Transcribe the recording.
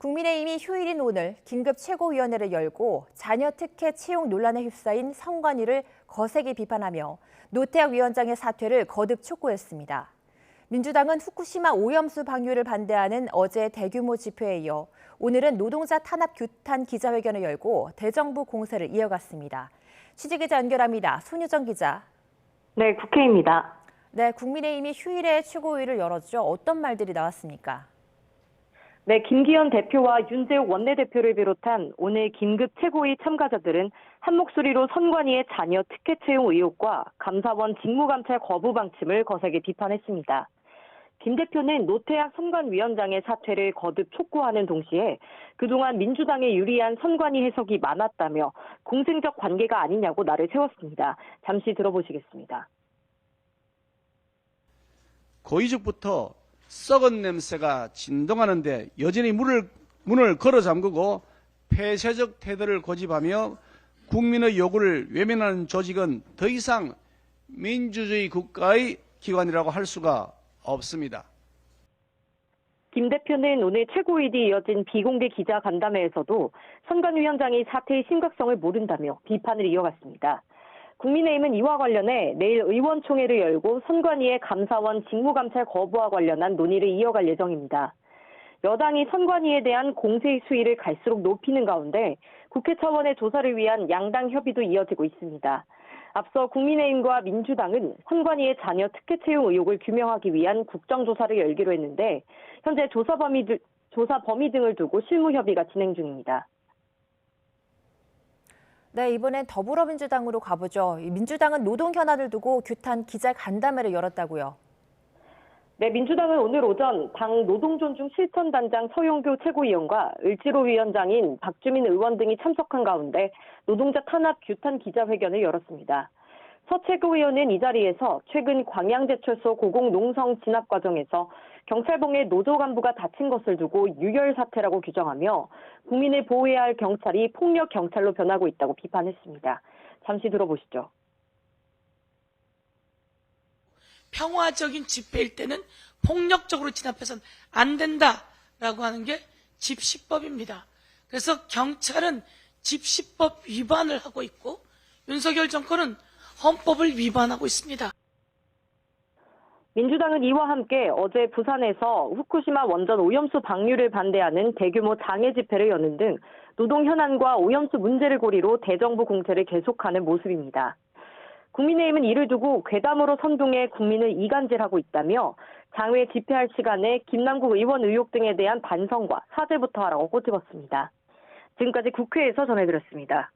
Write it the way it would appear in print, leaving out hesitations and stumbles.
국민의힘이 휴일인 오늘 긴급 최고위원회를 열고 자녀 특혜 채용 논란에 휩싸인 선관위를 거세게 비판하며 노태학 위원장의 사퇴를 거듭 촉구했습니다. 민주당은 후쿠시마 오염수 방류를 반대하는 어제 대규모 집회에 이어 오늘은 노동자 탄압 규탄 기자회견을 열고 대정부 공세를 이어갔습니다. 취재기자 연결합니다. 손유정 기자. 네, 국회입니다. 네, 국민의힘이 휴일에 최고위를 열었죠. 어떤 말들이 나왔습니까? 네, 김기현 대표와 윤재욱 원내대표를 비롯한 오늘 긴급 최고위 참가자들은 한 목소리로 선관위의 자녀 특혜 채용 의혹과 감사원 직무감찰 거부 방침을 거세게 비판했습니다. 김 대표는 노태학 선관위원장의 사퇴를 거듭 촉구하는 동시에 그동안 민주당에 유리한 선관위 해석이 많았다며 공생적 관계가 아니냐고 날을 세웠습니다. 잠시 들어보시겠습니다. 고이죽부터 썩은 냄새가 진동하는데 여전히 문을 걸어 잠그고 폐쇄적 태도를 고집하며 국민의 요구를 외면하는 조직은 더 이상 민주주의 국가의 기관이라고 할 수가 없습니다. 김 대표는 오늘 최고위 뒤 이어진 비공개 기자 간담회에서도 선관위원장이 사태의 심각성을 모른다며 비판을 이어갔습니다. 국민의힘은 이와 관련해 내일 의원총회를 열고 선관위의 감사원 직무감찰 거부와 관련한 논의를 이어갈 예정입니다. 여당이 선관위에 대한 공세의 수위를 갈수록 높이는 가운데 국회 차원의 조사를 위한 양당 협의도 이어지고 있습니다. 앞서 국민의힘과 민주당은 선관위의 자녀 특혜 채용 의혹을 규명하기 위한 국정조사를 열기로 했는데 현재 조사 범위 등을 두고 실무 협의가 진행 중입니다. 네, 이번엔 더불어민주당으로 가보죠. 민주당은 노동 현안을 두고 규탄 기자 간담회를 열었다고요. 네, 민주당은 오늘 오전 당 노동존중 실천단장 서용교 최고위원과 을지로 위원장인 박주민 의원 등이 참석한 가운데 노동자 탄압 규탄 기자회견을 열었습니다. 서 최고위원은 이 자리에서 최근 광양제철소 고공농성 진압 과정에서 경찰봉에 노조 간부가 다친 것을 두고 유혈 사태라고 규정하며 국민을 보호해야 할 경찰이 폭력 경찰로 변하고 있다고 비판했습니다. 잠시 들어보시죠. 평화적인 집회일 때는 폭력적으로 진압해서는 안 된다라고 하는 게 집시법입니다. 그래서 경찰은 집시법 위반을 하고 있고 윤석열 정권은 헌법을 위반하고 있습니다. 민주당은 이와 함께 어제 부산에서 후쿠시마 원전 오염수 방류를 반대하는 대규모 장애 집회를 여는 등 노동 현안과 오염수 문제를 고리로 대정부 공세를 계속하는 모습입니다. 국민의힘은 이를 두고 괴담으로 선동해 국민을 이간질하고 있다며 장외 집회할 시간에 김남국 의원 의혹 등에 대한 반성과 사죄부터 하라고 꼬집었습니다. 지금까지 국회에서 전해드렸습니다.